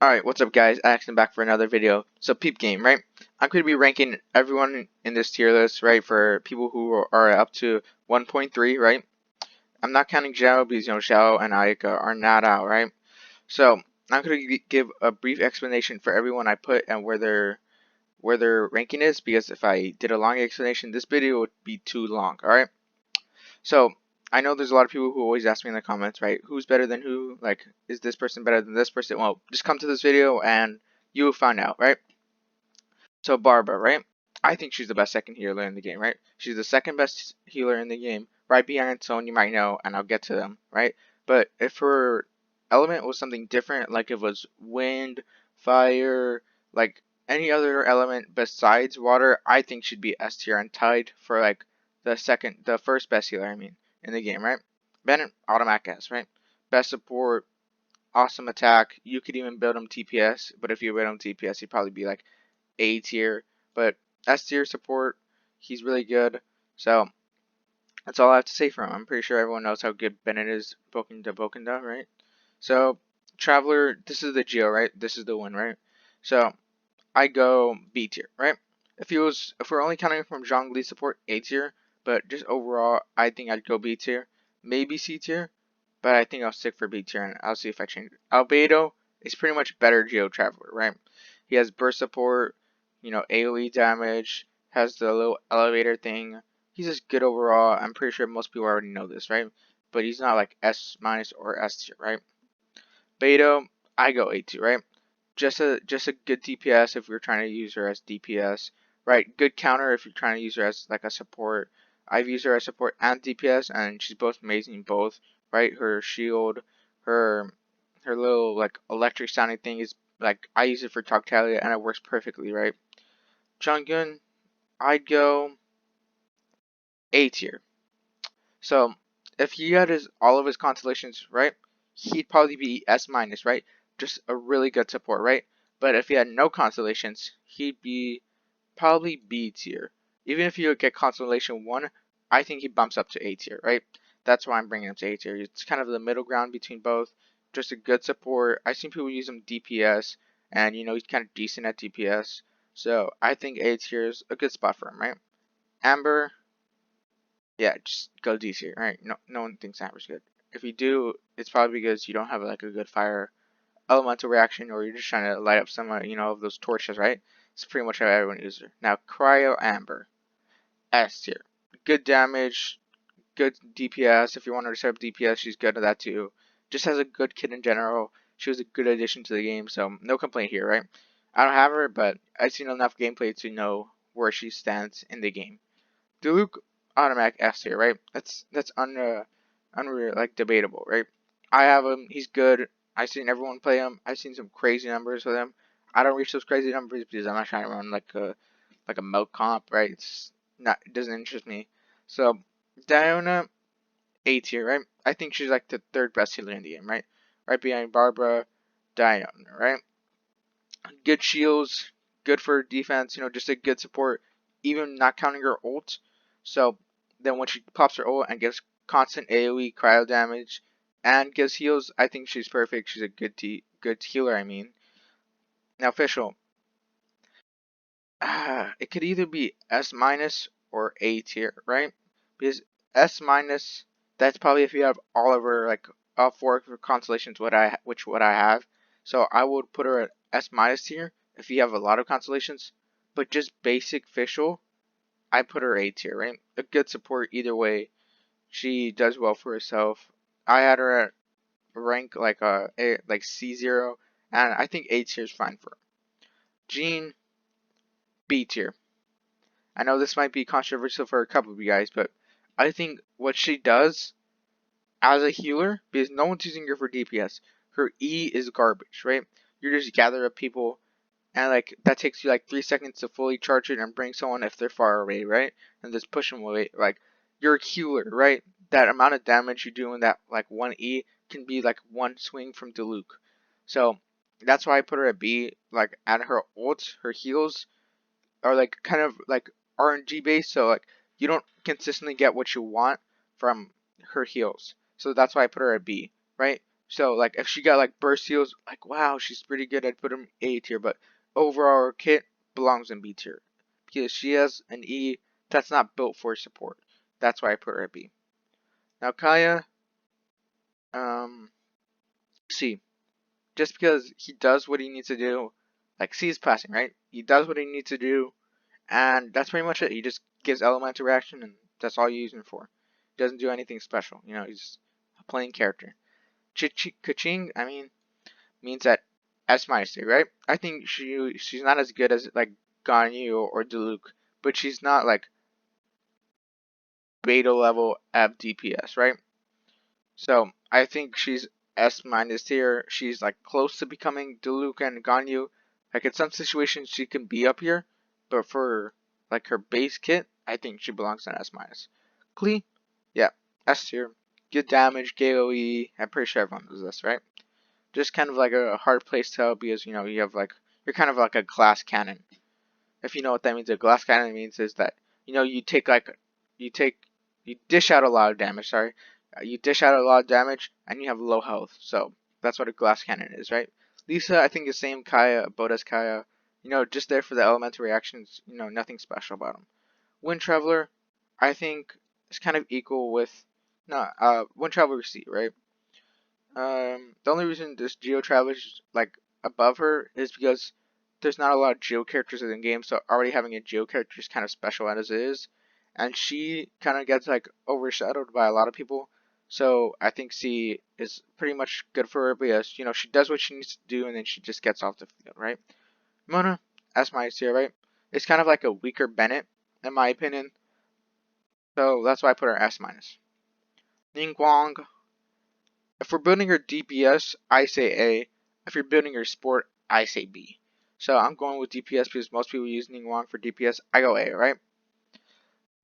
Alright, what's up guys? Axon back for another video. So peep game, right? I'm going to be ranking everyone in this tier list, right, for people who are up to 1.3, right? I'm not counting Zhao because, Zhao and Ayaka are not out, right? So, I'm going to give a brief explanation for everyone I put and where their ranking is, because if I did a long explanation, this video would be too long, alright? So, I know there's a lot of people who always ask me in the comments, right? Who's better than who? Like, is this person better than this person? Well, just come to this video and you will find out, right? So, Barbara, right? I think she's the best second healer in the game, right? She's the second best healer in the game, right behind someone you might know, and I'll get to them, right? But if her element was something different, like it was wind, fire, like any other element besides water, I think she'd be S tier and tied for like the first best healer, in the game, right? Bennet, automatic S, right? Best support, awesome attack. You could even build him TPS, but if you build him TPS, he'd probably be like A tier. But S tier support, he's really good. So that's all I have to say for him. I'm pretty sure everyone knows how good Bennet is, Bokinda Bokinda, right? So Traveler, this is the Geo, right? This is the one, right? So I go B tier, right? If we're only counting from Zhongli support, A tier, but just overall, I think I'd go B tier, maybe C tier, but I think I'll stick for B tier and I'll see if I change it. Albedo is pretty much better Geo Traveler, right? He has burst support, AoE damage, has the little elevator thing. He's just good overall. I'm pretty sure most people already know this, right? But he's not like S minus or S tier, right? Beto, I go A tier, right? Just a good DPS if you're trying to use her as DPS, right? Good counter if you're trying to use her as like a support. I've used her as support and DPS, and she's both amazing both, right? Her shield, her her little like electric sounding thing is like I use it for Toctalia and it works perfectly, right? Chungun, I'd go A tier. So if he had all of his constellations, right, he'd probably be S minus, right? Just a really good support, right? But if he had no constellations, he'd be probably B tier. Even if he would get constellation 1, I think he bumps up to A tier, right? That's why I'm bringing him to A tier. It's kind of the middle ground between both. Just a good support. I've seen people use him DPS, and he's kind of decent at DPS. So I think A tier is a good spot for him, right? Amber, yeah, just go D tier, right? No one thinks Amber's good. If you do, it's probably because you don't have like a good fire elemental reaction, or you're just trying to light up some, of those torches, right? It's pretty much how everyone uses her. Now, Cryo Amber, S tier. Good damage, good DPS. If you want her to set up DPS, she's good at that too. Just has a good kit in general. She was a good addition to the game, so no complaint here, right? I don't have her, but I've seen enough gameplay to know where she stands in the game. Diluc, automatic S tier, right? That's unreal, like debatable, right? I have him. He's good. I've seen everyone play him. I've seen some crazy numbers with him. I don't reach those crazy numbers because I'm not trying to run like a milk comp, right? It doesn't interest me. So Diona, A tier, right? I think she's like the third best healer in the game, right? Right behind Barbara, Diona, right? Good shields, good for defense, just a good support, even not counting her ult. So then when she pops her ult and gives constant AoE cryo damage and gives heals, I think she's perfect. She's a good healer, Now official, it could either be S minus or A tier, right? Because S minus, that's probably if you have all of her like all four of her constellations, what I have. So I would put her at S minus tier if you have a lot of constellations. But just basic official, I put her A tier, right? A good support either way. She does well for herself. I had her at rank like like C0, and I think A tier is fine for her. Jean, B tier. I know this might be controversial for a couple of you guys, but I think what she does as a healer, because no one's using her for DPS, her E is garbage, right? You just gather up people, and like that takes you like 3 seconds to fully charge it and bring someone if they're far away, right? And just push them away. Like you're a healer, right? That amount of damage you do in that like one E can be like one swing from Diluc. So that's why I put her at B. Like at her ults, her heals are like kind of like RNG based, so like you don't consistently get what you want from her heals. So that's why I put her at B, right? So like if she got like burst seals, like wow, she's pretty good. I'd put her in A tier, but overall her kit belongs in B tier because she has an E that's not built for support. That's why I put her at B. Now Kaya, um, C. Just because he does what he needs to do, like C is passing, right? He does what he needs to do, and that's pretty much it. He just gives elemental reaction, and that's all you use him for. He doesn't do anything special. You know, he's a plain character. Kaching, I mean, means that S minus tier, right? I think she's not as good as like Ganyu or Diluc, but she's not like beta level at DPS, right? So I think she's S minus tier. She's like close to becoming Diluc and Ganyu. Like in some situations she can be up here, but for like her base kit, I think she belongs in S minus. Klee, yeah, S tier. Good damage, KOE. I'm pretty sure everyone knows this, right? Just kind of like a hard place to help because you know you have like you're kind of like a glass cannon. If you know what that means, a glass cannon means is that you know you take you dish out a lot of damage. Sorry, you dish out a lot of damage and you have low health. So that's what a glass cannon is, right? Lisa, I think the same Kaya, Boda's Kaya. You know, just there for the elemental reactions. You know, nothing special about them. Wind Traveler, I think is kind of equal with no Wind Traveler C, right? The only reason this Geo Traveler's like above her is because there's not a lot of Geo characters in the game, so already having a Geo character is kind of special as it is, and she kind of gets like overshadowed by a lot of people. So I think C is pretty much good for her because you know she does what she needs to do and then she just gets off the field, right? Mona, as my tier, right? It's kind of like a weaker Bennet in my opinion, so that's why I put her S minus. Ningguang, if we're building her DPS, I say A. If you're building her sport, I say B. So I'm going with DPS because most people use Ningguang for DPS. I go A, right?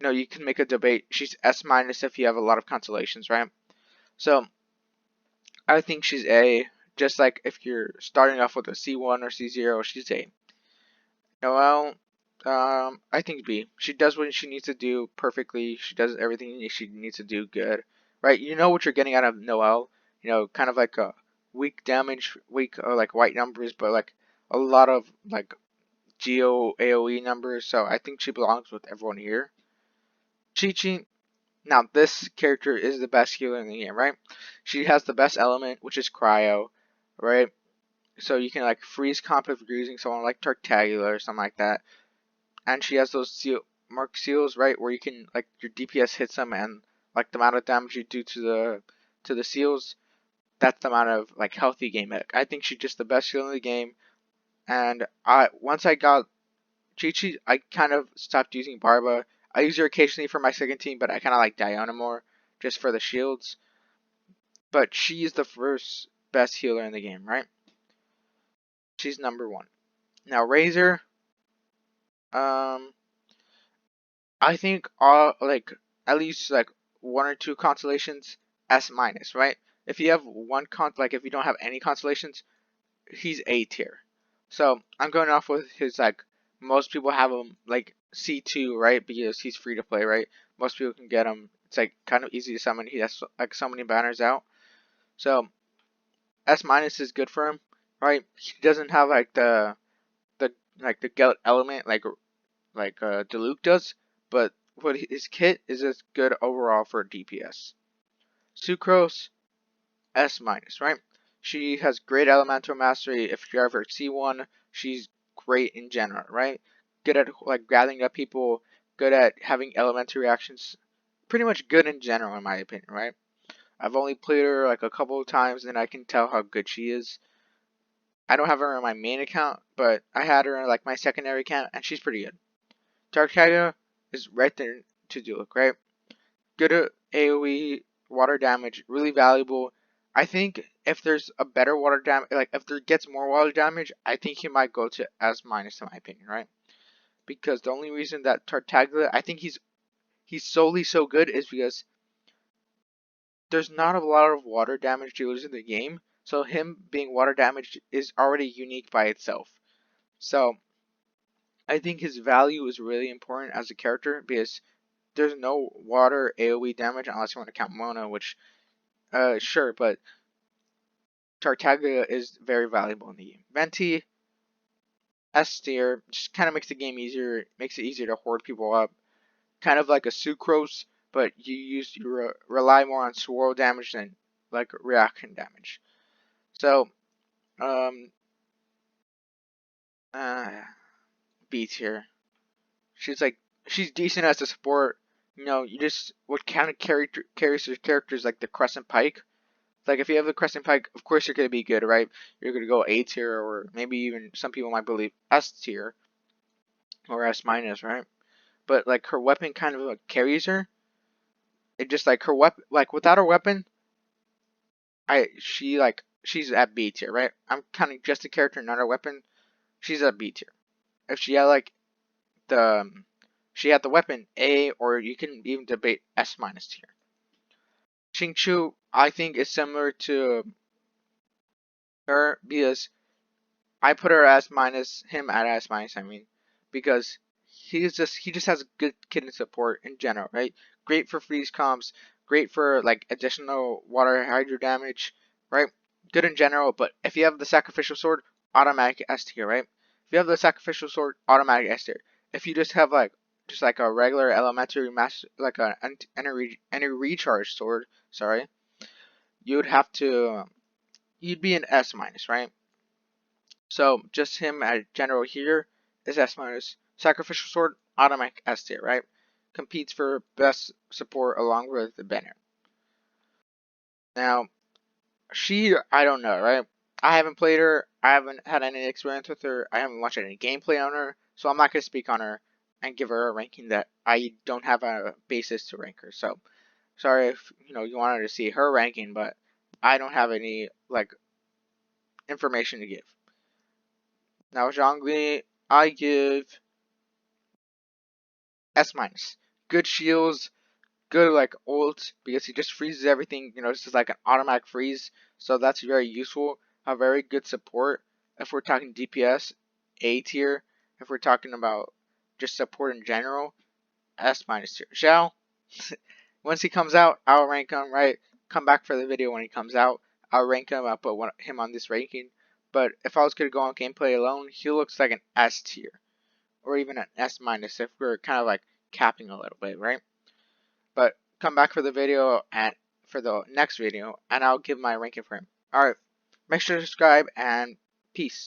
You know, you can make a debate. She's S minus if you have a lot of constellations, right? So I think she's A. Just like if you're starting off with a C1 or C0, she's A. Noelle, I think B. She does what she needs to do perfectly. She does everything she needs to do good, right? You know what you're getting out of Noelle. You know, kind of like a weak damage, weak or like white numbers, but like a lot of like Geo AOE numbers. So I think she belongs with everyone here. Chi-Chi. Now this character is the best healer in the game, right? She has the best element, which is Cryo, right? So you can like freeze comp if you're using someone like Tartagula or something like that. And she has those mark seals, right, where you can like your DPS hits them and like the amount of damage you do to the seals, that's the amount of like healthy game mech. I think she's just the best healer in the game. And I once I got Chi-Chi, I kind of stopped using Barba. I use her occasionally for my second team, but I kind of like Diana more just for the shields. But she is the first best healer in the game, right? She's number one. Now Razor, um, I think all like at least like one or two constellations S minus, right? If you have one like if you don't have any constellations, he's A tier. So I'm going off with his like most people have him like C2, right? Because he's free to play, right? Most people can get him. It's like kind of easy to summon. He has like so many banners out. So S minus is good for him, right? He doesn't have like the like the Gelt element like Diluc does, but what his kit is just good overall for DPS. Sucrose S minus, right? She has great elemental mastery. If you're ever C1, she's great in general, right? Good at like gathering up people, good at having elemental reactions, pretty much good in general in my opinion, right? I've only played her like a couple of times and I can tell how good she is. I don't have her on my main account, but I had her in like my secondary account and she's pretty good. Charcaters is right there to do it, right? Good at AoE, water damage, really valuable. I think if there's a better water damage, like if there gets more water damage, I think he might go to S minus in my opinion, right? Because the only reason that Tartaglia, I think he's solely so good is because there's not a lot of water damage dealers in the game, so him being water damage is already unique by itself. So I think his value is really important as a character because there's no water AoE damage unless you want to count Mona, which sure, but Tartaglia is very valuable in the game. Venti, S tier, just kind of makes the game easier, makes it easier to hoard people up. Kind of like a Sucrose, but you rely more on swirl damage than like reaction damage. So, um, uh, B tier. She's decent as a support. You know, you just what kind of carries your characters like the Crescent Pike. Like if you have the Crescent Pike, of course you're gonna be good, right? You're gonna go A tier or maybe even some people might believe S tier or S minus, right? But like her weapon kind of like carries her. It just like her weapon, like without her weapon, she's at B tier, right? I'm counting just the character, not her weapon. She's at B tier. If she had like she had the weapon A, or you can even debate S minus tier. Xingqiu, I think, is similar to her because I put her as minus, him at S minus. I mean, because he just has a good kitten support in general, right? Great for freeze comps, great for like additional water hydro damage, right? Good in general, but if you have the sacrificial sword, automatic S tier, right? If you have the sacrificial sword, automatic S tier. If you just have like a regular elementary master, like any recharge sword, sorry, you'd have to you'd be an S minus, right? So just him at general here is S minus. Sacrificial sword, automatic S tier, right? Competes for best support along with the Bennet. Now, I don't know, right? I haven't played her. I haven't had any experience with her. I haven't watched any gameplay on her. So I'm not going to speak on her and give her a ranking that I don't have a basis to rank her. So sorry if you wanted to see her ranking, but I don't have any like information to give. Now, Zhongli, I give S minus. Good shields, good like ult because he just freezes everything. This is like an automatic freeze, so that's very useful. A very good support. If we're talking DPS, A tier. If we're talking about just support in general, S minus tier. Xiao, once he comes out, I'll rank him. Right, come back for the video when he comes out. I'll rank him. I'll put him on this ranking. But if I was gonna go on gameplay alone, he looks like an S tier or even an S minus if we're kind of like capping a little bit, right? But come back for the video and for the next video, and I'll give my ranking for him. Alright, make sure to subscribe and peace.